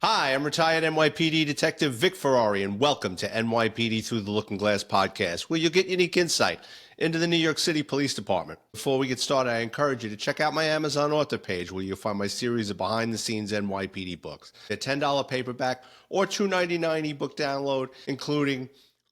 Hi, I'm retired NYPD Detective Vic Ferrari, and welcome to NYPD Through the Looking Glass podcast, where you'll get unique insight into the New York City Police Department. Before we get started, I encourage you to check out my Amazon author page, where you'll find my series of behind-the-scenes NYPD books. A $10 paperback or $2.99 ebook download, including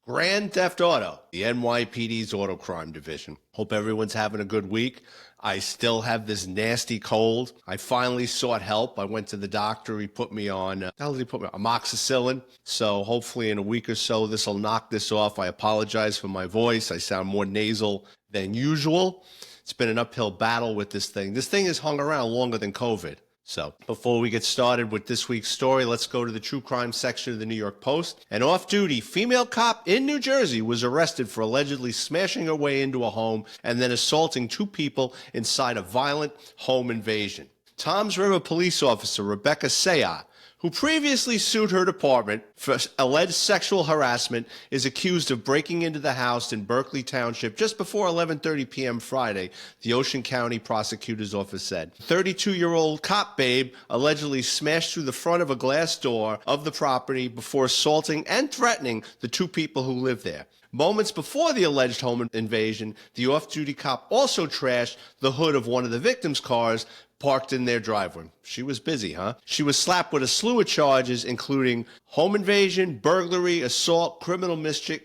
Grand Theft Auto, the NYPD's Auto Crime Division. Hope everyone's having a good week. I still have this nasty cold. I finally sought help. I went to the doctor. He put me on, amoxicillin. So hopefully in a week or so, this will knock this off. I apologize for my voice. I sound more nasal than usual. It's been an uphill battle with this thing. This thing has hung around longer than COVID. So before we get started with this week's story, let's go to the true crime section of the New York Post. An off-duty female cop in New Jersey was arrested for allegedly smashing her way into a home and then assaulting two people inside a violent home invasion. Toms River police officer Rebecca Sayat, who previously sued her department for alleged sexual harassment, is accused of breaking into the house in Berkeley Township just before 11:30 p.m. Friday, the Ocean County Prosecutor's Office said. 32-year-old cop Babe allegedly smashed through the front of a glass door of the property before assaulting and threatening the two people who lived there. Moments before the alleged home invasion, the off-duty cop also trashed the hood of one of the victims' cars parked in their driveway. She was busy, huh? She was slapped with a slew of charges, including home invasion, burglary, assault, criminal mischief,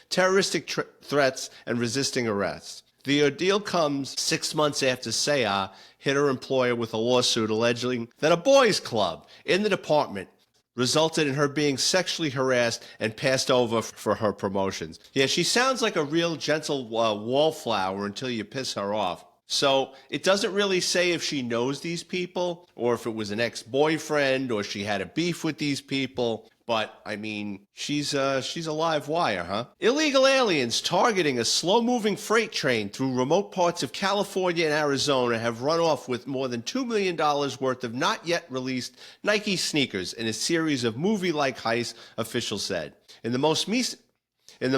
terroristic threats, and resisting arrest. The ordeal comes 6 months after Sayah hit her employer with a lawsuit alleging that a boys' club in the department resulted in her being sexually harassed and passed over for her promotions. Yeah, she sounds like a real gentle wallflower until you piss her off. So it doesn't really say if she knows these people or if it was an ex-boyfriend or she had a beef with these people. But, I mean, she's a live wire, huh? Illegal aliens targeting a slow-moving freight train through remote parts of California and Arizona have run off with more than $2 million worth of not-yet-released Nike sneakers in a series of movie-like heists, officials said. In the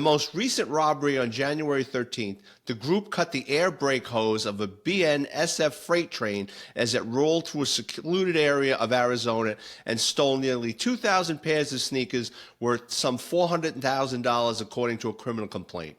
most recent robbery on January 13th, the group cut the air brake hose of a BNSF freight train as it rolled through a secluded area of Arizona and stole nearly 2,000 pairs of sneakers worth some $400,000, according to a criminal complaint.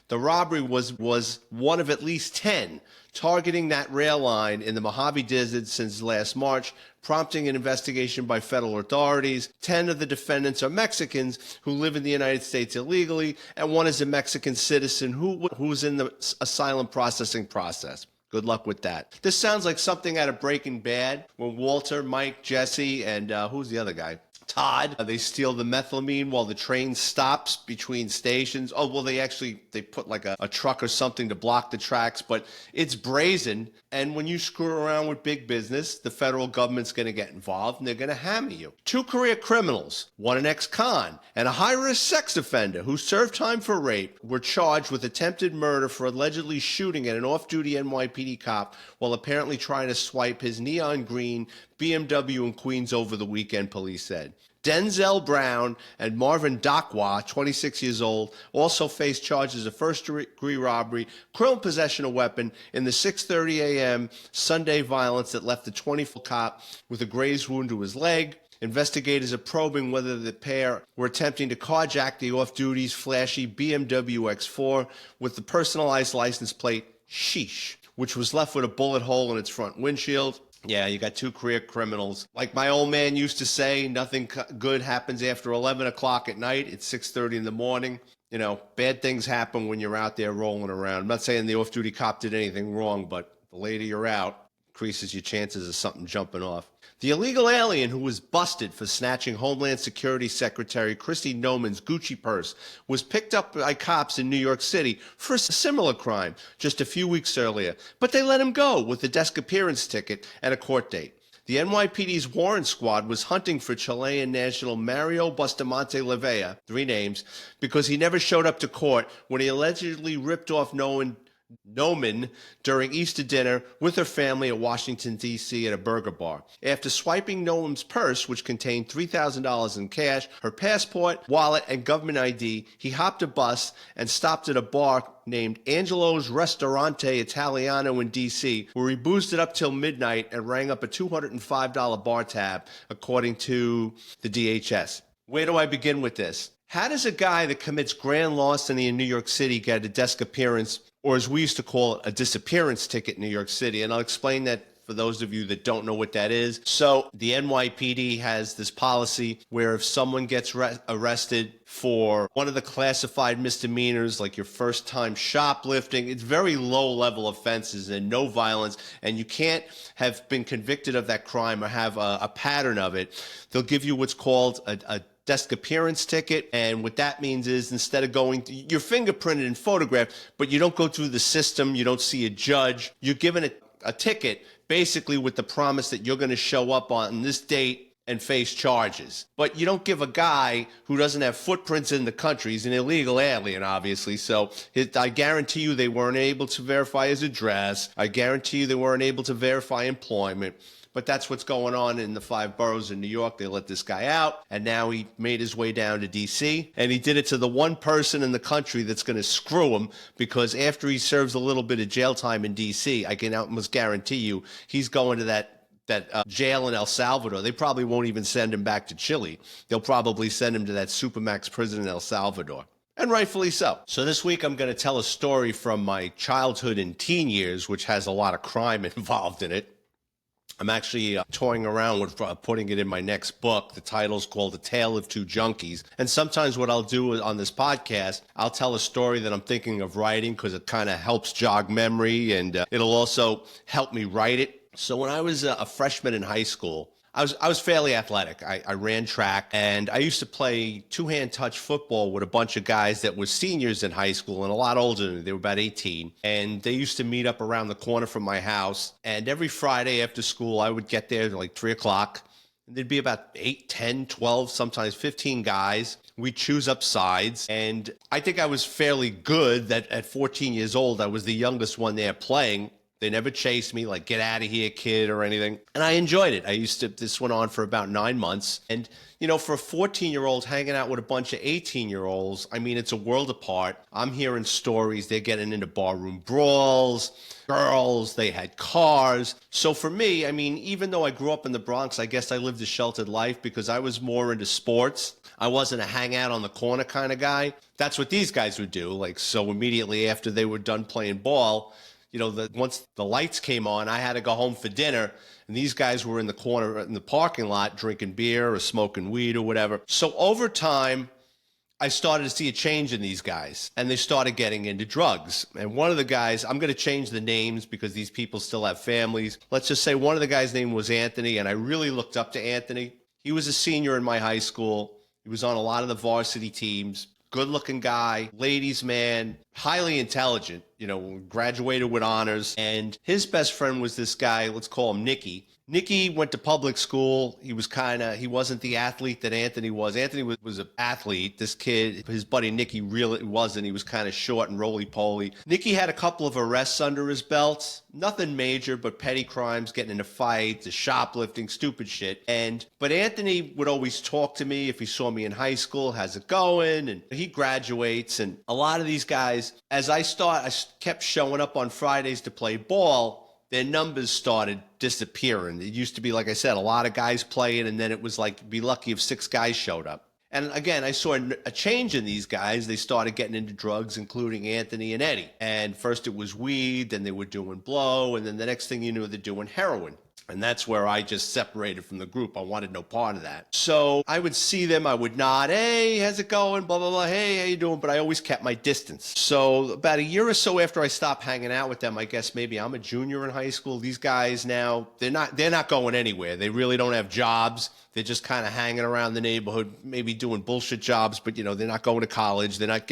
The robbery was one of at least 10 targeting that rail line in the Mojave Desert since last March, prompting an investigation by federal authorities. 10 of the defendants are Mexicans who live in the United States illegally, and one is a Mexican citizen who's in the asylum processing process. Good luck with that. This sounds like something out of Breaking Bad, when Walter, Mike, Jesse, and who's the other guy? Todd. They steal the methamphetamine while the train stops between stations. Oh, well, they put like a truck or something to block the tracks, but it's brazen. And when you screw around with big business, the federal government's going to get involved and they're going to hammer you. Two career criminals, one an ex-con and a high-risk sex offender who served time for rape, were charged with attempted murder for allegedly shooting at an off-duty NYPD cop while apparently trying to swipe his neon green BMW in Queens over the weekend, police said. Denzel Brown and Marvin Dakwa, 26 years old, also face charges of first-degree robbery, criminal possession of a weapon in the 6:30 a.m. Sunday violence that left the 24 cop with a grazed wound to his leg. Investigators are probing whether the pair were attempting to carjack the off-duty's flashy BMW X4 with the personalized license plate Sheesh, which was left with a bullet hole in its front windshield. Yeah, you got two career criminals. Like my old man used to say, nothing good happens after 11 o'clock at night. It's 6:30 in the morning. You know, bad things happen when you're out there rolling around. I'm not saying the off-duty cop did anything wrong, but the later you're out, increases your chances of something jumping off. The illegal alien who was busted for snatching Homeland Security Secretary Kristi Noem's Gucci purse was picked up by cops in New York City for a similar crime just a few weeks earlier, but they let him go with a desk appearance ticket and a court date. The NYPD's warrant squad was hunting for Chilean national Mario Bustamante Levea, 3 names, because he never showed up to court when he allegedly ripped off Noman during Easter dinner with her family at Washington, D.C. at a burger bar. After swiping Noam's purse, which contained $3,000 in cash, her passport, wallet, and government ID, he hopped a bus and stopped at a bar named Angelo's Ristorante Italiano in D.C., where he boozed it up till midnight and rang up a $205 bar tab, according to the DHS. Where do I begin with this? How does a guy that commits grand larceny in New York City get a desk appearance, or as we used to call it, a disappearance ticket in New York City? And I'll explain that for those of you that don't know what that is. So the NYPD has this policy where if someone gets arrested for one of the classified misdemeanors, like your first time shoplifting, it's very low level offenses and no violence, and you can't have been convicted of that crime or have a pattern of it. They'll give you what's called a desk appearance ticket, and what that means is instead of going to, you're fingerprinted and photographed, but you don't go through the system, you don't see a judge, you're given a ticket basically with the promise that you're going to show up on this date and face charges. But you don't give a guy who doesn't have footprints in the country, he's an illegal alien, obviously, so I guarantee you they weren't able to verify his address, I guarantee you they weren't able to verify employment. But that's what's going on in the 5 boroughs in New York. They let this guy out, and now he made his way down to D.C., and he did it to the one person in the country that's going to screw him, because after he serves a little bit of jail time in D.C., I can almost guarantee you he's going to that jail in El Salvador. They probably won't even send him back to Chile. They'll probably send him to that Supermax prison in El Salvador. And rightfully so. So this week I'm going to tell a story from my childhood and teen years, which has a lot of crime involved in it. I'm actually toying around with putting it in my next book. The title's called A Tale of Two Junkies. And sometimes what I'll do on this podcast, I'll tell a story that I'm thinking of writing because it kind of helps jog memory, and it'll also help me write it. So when I was a freshman in high school, I was fairly athletic. I ran track, and I used to play two-hand touch football with a bunch of guys that were seniors in high school and a lot older than me. They were about 18, and they used to meet up around the corner from my house. And every Friday after school, I would get there at like 3 o'clock, and there'd be about 8, 10, 12, sometimes 15 guys. We'd choose up sides, and I think I was fairly good that at 14 years old, I was the youngest one there playing. They never chased me, like, get out of here, kid, or anything. And I enjoyed it. This went on for about 9 months. And, you know, for a 14-year-old hanging out with a bunch of 18-year-olds, I mean, it's a world apart. I'm hearing stories. They're getting into barroom brawls, girls, they had cars. So for me, I mean, even though I grew up in the Bronx, I guess I lived a sheltered life because I was more into sports. I wasn't a hangout on the corner kind of guy. That's what these guys would do. Like, so immediately after they were done playing ball, you know, once the lights came on, I had to go home for dinner, and these guys were in the corner in the parking lot drinking beer or smoking weed or whatever. So over time, I started to see a change in these guys, and they started getting into drugs. And one of the guys, I'm going to change the names because these people still have families. Let's just say one of the guys' name was Anthony, and I really looked up to Anthony. He was a senior in my high school. He was on a lot of the varsity teams. Good-looking guy, ladies' man, highly intelligent, you know, graduated with honors. And his best friend was this guy, let's call him Nicky. Nicky went to public school. He wasn't the athlete that Anthony was. Anthony was an athlete. This kid, his buddy Nicky really wasn't. He was kind of short and roly-poly. Nicky had a couple of arrests under his belt. Nothing major, but petty crimes, getting into fights, shoplifting, stupid shit. But Anthony would always talk to me if he saw me in high school. How's it going? And he graduates. And a lot of these guys, as I kept showing up on Fridays to play ball, their numbers started disappearing. It used to be, like I said, a lot of guys playing, and then it was like, be lucky if 6 guys showed up. And again, I saw a change in these guys. They started getting into drugs, including Anthony and Eddie. And first it was weed, then they were doing blow, and then the next thing you knew, they're doing heroin. And that's where I just separated from the group. I wanted no part of that. So I would see them, I would nod, hey, how's it going, blah, blah, blah, hey, how you doing? But I always kept my distance. So about a year or so after I stopped hanging out with them, I guess maybe I'm a junior in high school. These guys now, they're not going anywhere. They really don't have jobs. They're just kind of hanging around the neighborhood, maybe doing bullshit jobs, but, you know, they're not going to college. They're not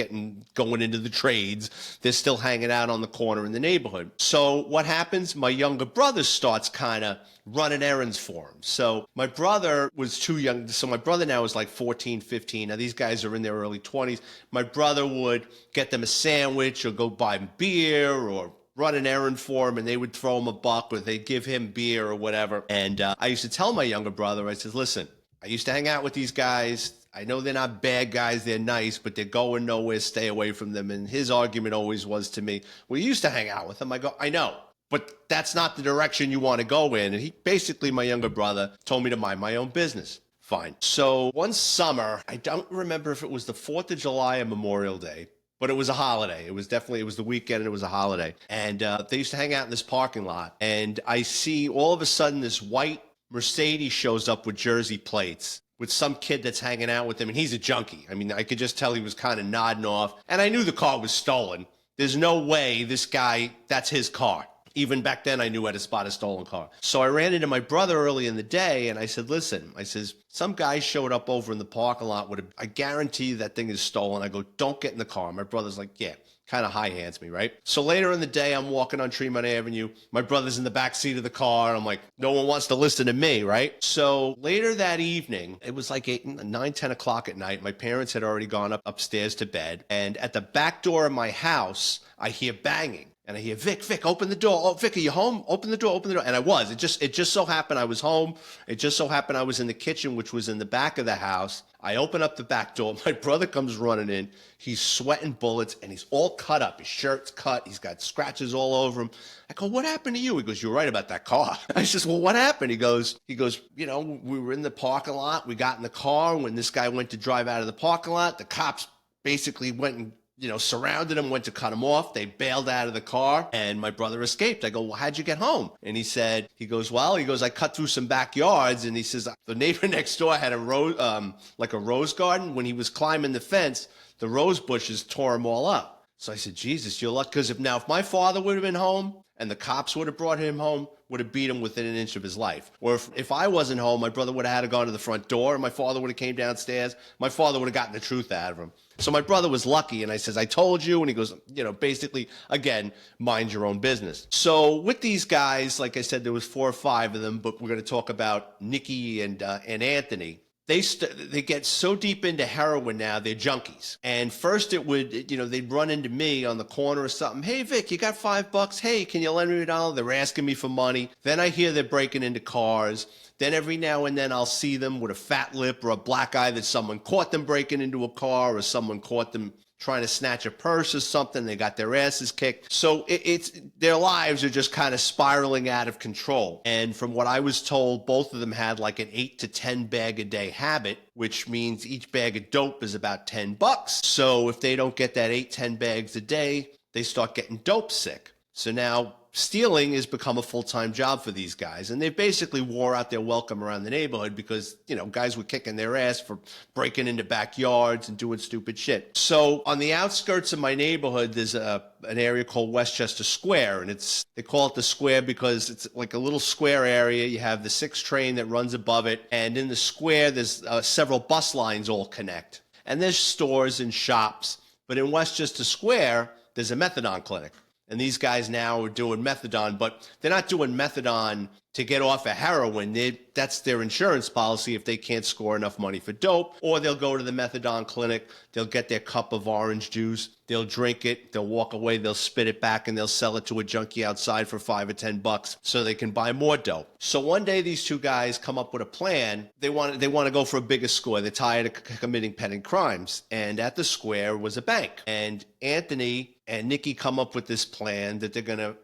going into the trades. They're still hanging out on the corner in the neighborhood. So what happens? My younger brother starts kind of running errands for him. So my brother was too young. So my brother now is like 14, 15. Now these guys are in their early 20s. My brother would get them a sandwich or go buy them beer or run an errand for him, and they would throw him a buck or they'd give him beer or whatever. And I used to tell my younger brother, I said, listen, I used to hang out with these guys. I know they're not bad guys. They're nice, but they're going nowhere. Stay away from them. And his argument always was to me, well, you used to hang out with them. I go, I know, but that's not the direction you want to go in. And he basically, my younger brother, told me to mind my own business. Fine. So one summer, I don't remember if it was the 4th of July or Memorial Day, but it was a holiday. It was the weekend and it was a holiday. And they used to hang out in this parking lot. And I see all of a sudden this white Mercedes shows up with Jersey plates with some kid that's hanging out with him. And he's a junkie. I mean, I could just tell he was kind of nodding off. And I knew the car was stolen. There's no way this guy, that's his car. Even back then, I knew how to spot a stolen car. So I ran into my brother early in the day, and I said, listen, I says, some guy showed up over in the parking lot with I guarantee that thing is stolen. I go, don't get in the car. My brother's like, yeah, kind of high hands me, right? So later in the day, I'm walking on Tremont Avenue. My brother's in the back seat of the car. I'm like, no one wants to listen to me, right? So later that evening, it was like 9, 10 o'clock at night. My parents had already gone upstairs to bed. And at the back door of my house, I hear banging. And I hear, Vic, open the door. Oh, Vic, are you home? Open the door. And I was. It just so happened I was home. It just so happened I was in the kitchen, which was in the back of the house. I open up the back door. My brother comes running in. He's sweating bullets, and he's all cut up. His shirt's cut. He's got scratches all over him. I go, what happened to you? He goes, you're right about that car. I says, well, what happened? He goes, you know, we were in the parking lot. We got in the car. When this guy went to drive out of the parking lot, the cops basically went and surrounded him, went to cut him off. They bailed out of the car, and my brother escaped. I go, well, how'd you get home? And he goes, I cut through some backyards. And he says, the neighbor next door had a rose garden. When he was climbing the fence, the rose bushes tore him all up. So I said, Jesus, you're lucky. Because if my father would have been home and the cops would have brought him home, would have beat him within an inch of his life. Or if I wasn't home, my brother would have had to go to the front door, and my father would have came downstairs. My father would have gotten the truth out of him. So my brother was lucky, and I says, I told you. And he goes, basically, again, mind your own business. So with these guys, like I said, there was 4 or 5 of them, but we're going to talk about Nikki and Anthony. They get so deep into heroin now, they're junkies. And first it would, they'd run into me on the corner or something. Hey, Vic, you got $5? Hey, can you lend me $1? They're asking me for money. Then I hear they're breaking into cars. Then every now and then I'll see them with a fat lip or a black eye that someone caught them breaking into a car, or someone caught them trying to snatch a purse or something. They got their asses kicked. So it's their lives are just kind of spiraling out of control. And from what I was told, both of them had like an 8 to 10 bag a day habit, which means each bag of dope is about $10. So if they don't get that 8, 10 bags a day, they start getting dope sick. So now stealing has become a full-time job for these guys. And they basically wore out their welcome around the neighborhood because, guys were kicking their ass for breaking into backyards and doing stupid shit. So on the outskirts of my neighborhood, there's an area called Westchester Square. And they call it the square because it's like a little square area. You have the 6 train that runs above it. And in the square, there's several bus lines all connect. And there's stores and shops. But in Westchester Square, there's a methadone clinic. And these guys now are doing methadone, but they're not doing methadone to get off of heroin. That's their insurance policy if they can't score enough money for dope. Or they'll go to the methadone clinic, they'll get their cup of orange juice, they'll drink it, they'll walk away, they'll spit it back, and they'll sell it to a junkie outside for $5 or $10 so they can buy more dope. So one day these 2 guys come up with a plan. They want to go for a bigger score. They're tired of committing petty crimes. And at the square was a bank. And Anthony and Nikki come up with this plan that they're going to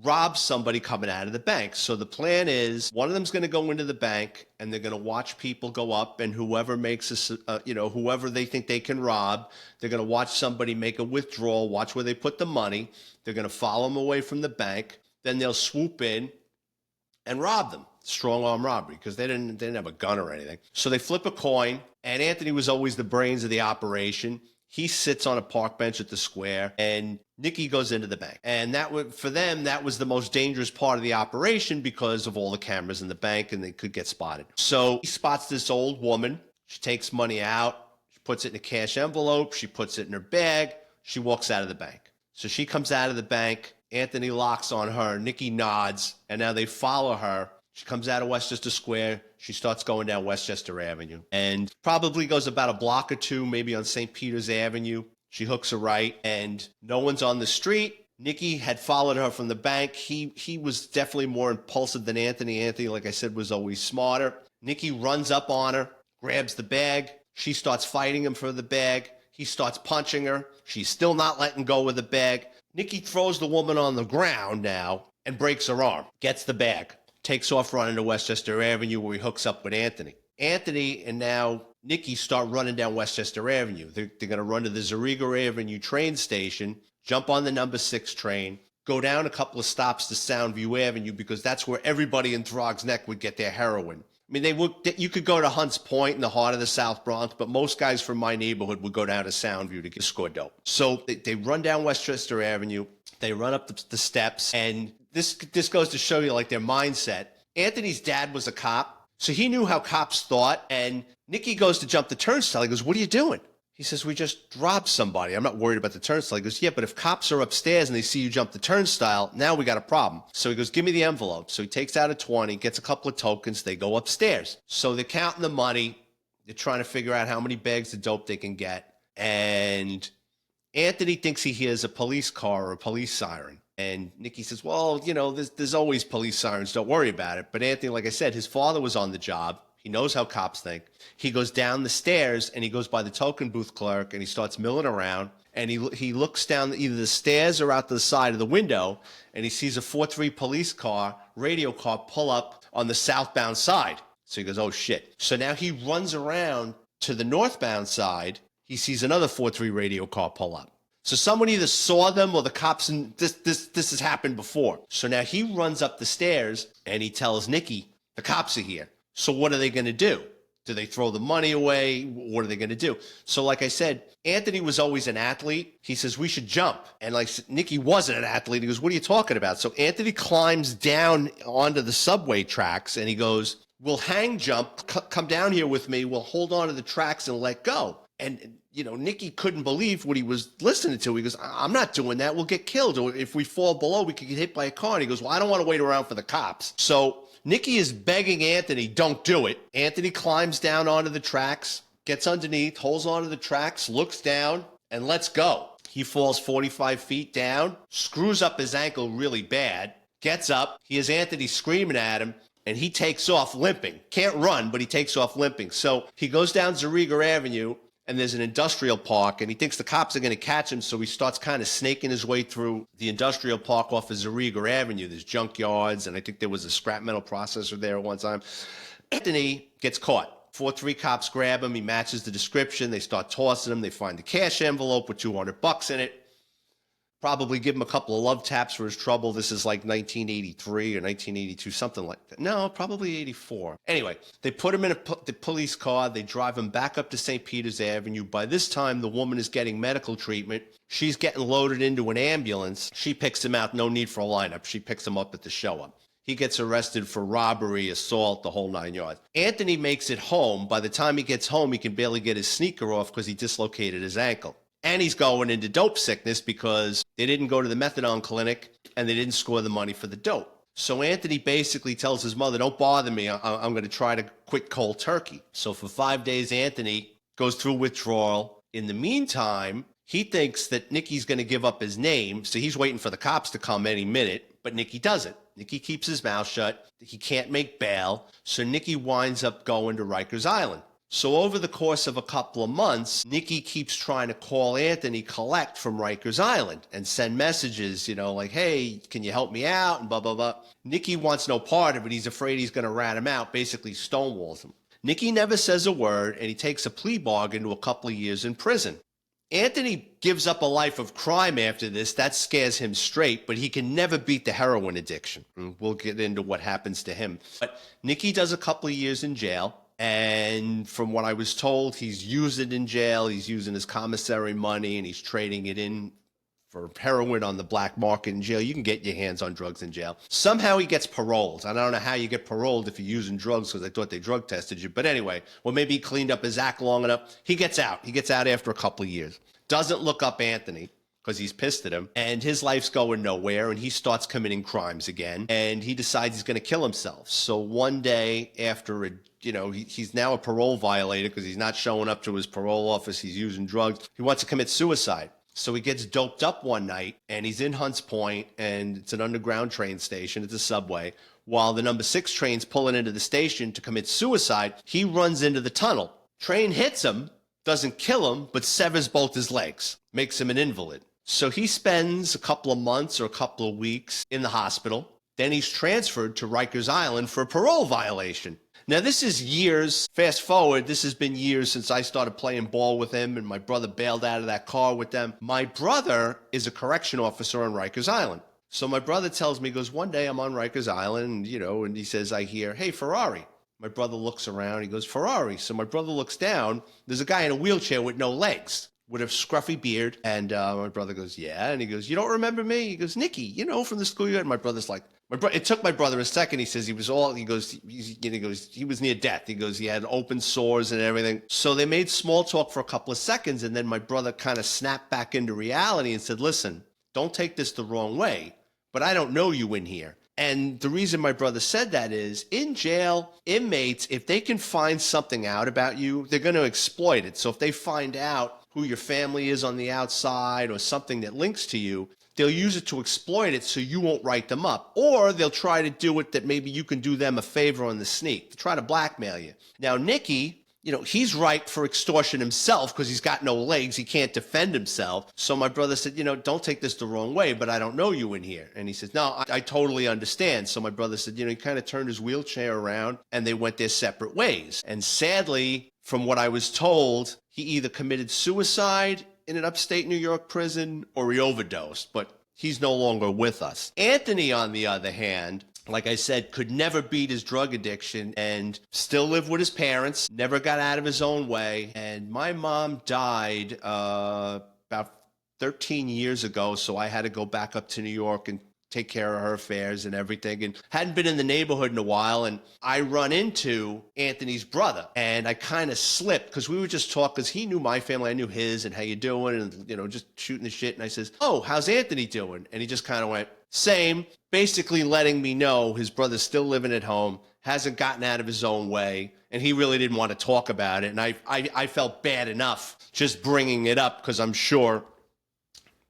rob somebody coming out of the bank. So the plan is one of them's going to go into the bank and they're going to watch people go up, and whoever makes whoever they think they can rob, they're going to watch somebody make a withdrawal, watch where they put the money. They're going to follow them away from the bank. Then they'll swoop in and rob them. Strong arm robbery, because they didn't have a gun or anything. So they flip a coin, and Anthony was always the brains of the operation. He sits on a park bench at the square, and Nikki goes into the bank. And for them, that was the most dangerous part of the operation because of all the cameras in the bank, and they could get spotted. So he spots this old woman. She takes money out. She puts it in a cash envelope. She puts it in her bag. She walks out of the bank. So she comes out of the bank. Anthony locks on her. Nikki nods, and now they follow her. She comes out of Westchester Square. She starts going down Westchester Avenue and probably goes about a block or two, maybe on St. Peter's Avenue. She hooks a right, and no one's on the street. Nikki had followed her from the bank. He was definitely more impulsive than Anthony. Anthony, like I said, was always smarter. Nikki runs up on her, grabs the bag. She starts fighting him for the bag. He starts punching her. She's still not letting go of the bag. Nikki throws the woman on the ground now and breaks her arm. Gets the bag. Takes off running to Westchester Avenue where he hooks up with Anthony. Anthony and now Nikki start running down Westchester Avenue. They're going to run to the Zariga Avenue train station, jump on the number 6 train, go down a couple of stops to Soundview Avenue because that's where everybody in Throgs Neck would get their heroin. I mean, you could go to Hunts Point in the heart of the South Bronx, but most guys from my neighborhood would go down to Soundview to get score dope. So they run down Westchester Avenue. They run up the steps, and this goes to show you like their mindset. Anthony's dad was a cop, so he knew how cops thought, and Nikki goes to jump the turnstile. He goes, "What are you doing?" He says, "We just robbed somebody. I'm not worried about the turnstile." He goes, "Yeah, but if cops are upstairs and they see you jump the turnstile, now we got a problem." So he goes, "Give me the envelope." So he takes out a 20, gets a couple of tokens. They go upstairs. So they're counting the money. They're trying to figure out how many bags of dope they can get. And Anthony thinks he hears a police car or a police siren. And Nikki says, "Well, you know, there's always police sirens. Don't worry about it." But Anthony, like I said, his father was on the job. He knows how cops think. He goes down the stairs and he goes by the token booth clerk and he starts milling around. And he looks down either the stairs or out the side of the window and he sees a 4-3 police car, radio car pull up on the southbound side. So he goes, "Oh shit." So now he runs around to the northbound side. He sees another 4-3 radio car pull up. So someone either saw them or the cops, and this has happened before. So now he runs up the stairs and he tells Nikki, "The cops are here." So what are they going to do? Do they throw the money away? What are they going to do? So like I said, Anthony was always an athlete. He says, "We should jump." And like Nikki wasn't an athlete. He goes, "What are you talking about?" So Anthony climbs down onto the subway tracks and he goes, "We'll hang jump, come down here with me. We'll hold on to the tracks and let go." And, you know, Nikki couldn't believe what he was listening to. He goes, "I'm not doing that. We'll get killed. Or if we fall below, we could get hit by a car." And he goes, "Well, I don't want to wait around for the cops." So Nikki is begging Anthony, "Don't do it." Anthony climbs down onto the tracks, gets underneath, holds onto the tracks, looks down, and lets go. He falls 45 feet down, screws up his ankle really bad, gets up. He hears Anthony screaming at him, and he takes off limping. Can't run, but he takes off limping. So he goes down Zariga Avenue, and there's an industrial park, and he thinks the cops are going to catch him, so he starts kind of snaking his way through the industrial park off of Zariga Avenue. There's junkyards, and I think there was a scrap metal processor there at one time. Anthony gets caught. 4-3 cops grab him. He matches the description. They start tossing him. They find the cash envelope with $200 in it. Probably give him a couple of love taps for his trouble. This is like 1983 or 1982, something like that. No, probably 84. Anyway, they put him in the police car. They drive him back up to St. Peter's Avenue. By this time, the woman is getting medical treatment. She's getting loaded into an ambulance. She picks him out. No need for a lineup. She picks him up at the show-up. He gets arrested for robbery, assault, the whole 9 yards. Anthony makes it home. By the time he gets home, he can barely get his sneaker off because he dislocated his ankle. And he's going into dope sickness because they didn't go to the methadone clinic and they didn't score the money for the dope. So Anthony basically tells his mother, "Don't bother me. I'm going to try to quit cold turkey." So for 5 days, Anthony goes through withdrawal. In the meantime, he thinks that Nikki's going to give up his name. So he's waiting for the cops to come any minute, but Nikki doesn't. Nikki keeps his mouth shut. He can't make bail. So Nikki winds up going to Rikers Island. So over the course of a couple of months, Nikki keeps trying to call Anthony collect from Rikers Island and send messages, you know, like, "Hey, can you help me out?" and blah, blah, blah. Nikki wants no part of it. He's afraid he's going to rat him out, basically stonewalls him. Nikki never says a word, and he takes a plea bargain to a couple of years in prison. Anthony gives up a life of crime after this. That scares him straight, but he can never beat the heroin addiction. And we'll get into what happens to him. But Nikki does a couple of years in jail. And from what I was told, he's used it in jail. He's using his commissary money and he's trading it in for heroin on the black market in jail. You can get your hands on drugs in jail. Somehow he gets paroled. I don't know how you get paroled if you're using drugs because I thought they drug tested you. But anyway, well, maybe he cleaned up his act long enough. He gets out. He gets out after a couple of years. Doesn't look up Anthony. because he's pissed at him, and his life's going nowhere, and he starts committing crimes again, and he decides he's going to kill himself. So one day after he's now a parole violator because he's not showing up to his parole office, he's using drugs, he wants to commit suicide. So he gets doped up one night, and he's in Hunts Point, and it's an underground train station, it's a subway. While the number 6 train's pulling into the station to commit suicide, he runs into the tunnel. Train hits him, doesn't kill him, but severs both his legs, makes him an invalid. So he spends a couple of months or a couple of weeks in the hospital. Then he's transferred to Rikers Island for a parole violation. Now, this is years. Fast forward, this has been years since I started playing ball with him, and my brother bailed out of that car with them. My brother is a correction officer on Rikers Island. So my brother tells me, he goes, one day I'm on Rikers Island, and he says, I hear, hey, Ferrari. My brother looks around, he goes, Ferrari. So my brother looks down, there's a guy in a wheelchair with no legs, with a scruffy beard. And my brother goes, yeah. And he goes, you don't remember me? He goes, Nicky, from the school. And my brother's like, it took my brother a second. He says he was he was near death. He goes, he had open sores and everything. So they made small talk for a couple of seconds. And then my brother kind of snapped back into reality and said, listen, don't take this the wrong way, but I don't know you in here. And the reason my brother said that is, in jail, inmates, if they can find something out about you, they're going to exploit it. So if they find out who your family is on the outside or something that links to you, they'll use it to exploit it so you won't write them up. Or they'll try to do it that maybe you can do them a favor on the sneak, to try to blackmail you. Now, Nicky, he's ripe for extortion himself because he's got no legs. He can't defend himself. So my brother said, don't take this the wrong way, but I don't know you in here. And he says, no, I totally understand. So my brother said, he kind of turned his wheelchair around and they went their separate ways. And sadly, from what I was told, he either committed suicide in an upstate New York prison or he overdosed, but he's no longer with us. Anthony, on the other hand, like I said, could never beat his drug addiction and still lived with his parents, never got out of his own way. And my mom died about 13 years ago, so I had to go back up to New York and take care of her affairs and everything, and hadn't been in the neighborhood in a while. And I run into Anthony's brother, and I kind of slipped because we were just talking, because he knew my family, I knew his, and how you doing, and just shooting the shit. And I says, oh, how's Anthony doing? And he just kind of went, same, basically letting me know his brother's still living at home, hasn't gotten out of his own way, and he really didn't want to talk about it. And I felt bad enough just bringing it up because I'm sure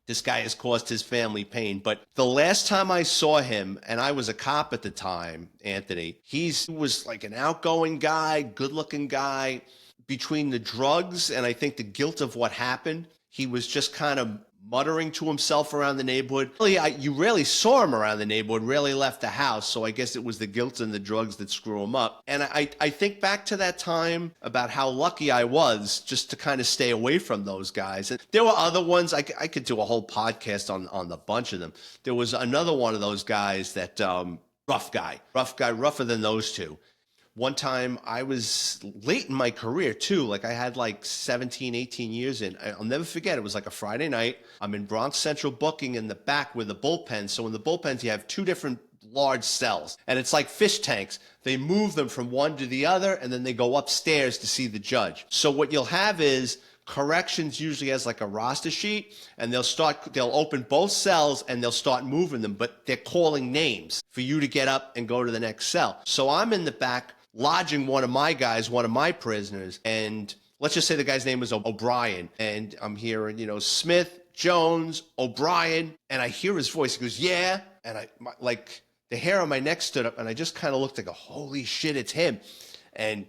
this guy has caused his family pain. But the last time I saw him, and I was a cop at the time, Anthony, he was like an outgoing guy, good-looking guy. Between the drugs and I think the guilt of what happened, he was just kind of muttering to himself around the neighborhood. You rarely saw him around the neighborhood, rarely left the house, so I guess it was the guilt and the drugs that screw him up. And I think back to that time about how lucky I was just to kind of stay away from those guys. And there were other ones. I could do a whole podcast on the bunch of them. There was another one of those guys that, rougher than those two. One time I was late in my career too. Like I had like 17, 18 years in. I'll never forget. It was like a Friday night. I'm in Bronx Central booking in the back with the bullpen. So in the bullpens, you have two different large cells and it's like fish tanks. They move them from one to the other and then they go upstairs to see the judge. So what you'll have is corrections usually has like a roster sheet and they'll open both cells and they'll start moving them, but they're calling names for you to get up and go to the next cell. So I'm in the back lodging one of my prisoners, and let's just say the guy's name was O'Brien, and I'm hearing, Smith, Jones, O'Brien, and I hear his voice. He goes, yeah, and like the hair on my neck stood up, and I just kind of looked like, holy shit, it's him. And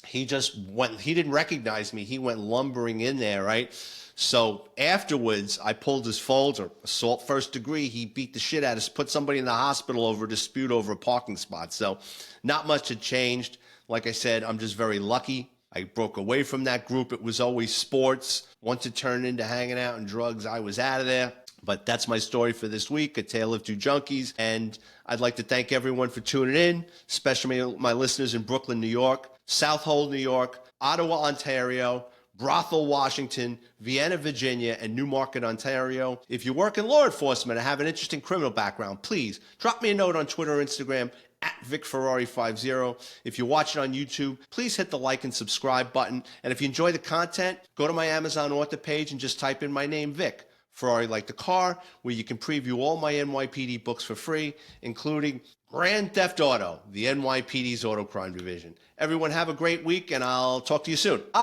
he didn't recognize me. He went lumbering in there, right? So afterwards, I pulled his folder, assault first degree. He beat the shit out of us, put somebody in the hospital over a dispute over a parking spot. So not much had changed. Like I said, I'm just very lucky. I broke away from that group. It was always sports. Once it turned into hanging out and drugs, I was out of there. But that's my story for this week, A Tale of Two Junkies. And I'd like to thank everyone for tuning in, especially my listeners in Brooklyn, New York, Southold, New York, Ottawa, Ontario, Brothel, Washington, Vienna, Virginia, and Newmarket, Ontario. If you work in law enforcement and have an interesting criminal background, please drop me a note on Twitter or Instagram at VicFerrari50. If you watch it on YouTube, please hit the like and subscribe button. And if you enjoy the content, go to my Amazon author page and just type in my name, Vic. Ferrari Like the Car, where you can preview all my NYPD books for free, including Grand Theft Auto, the NYPD's Auto Crime Division. Everyone have a great week, and I'll talk to you soon.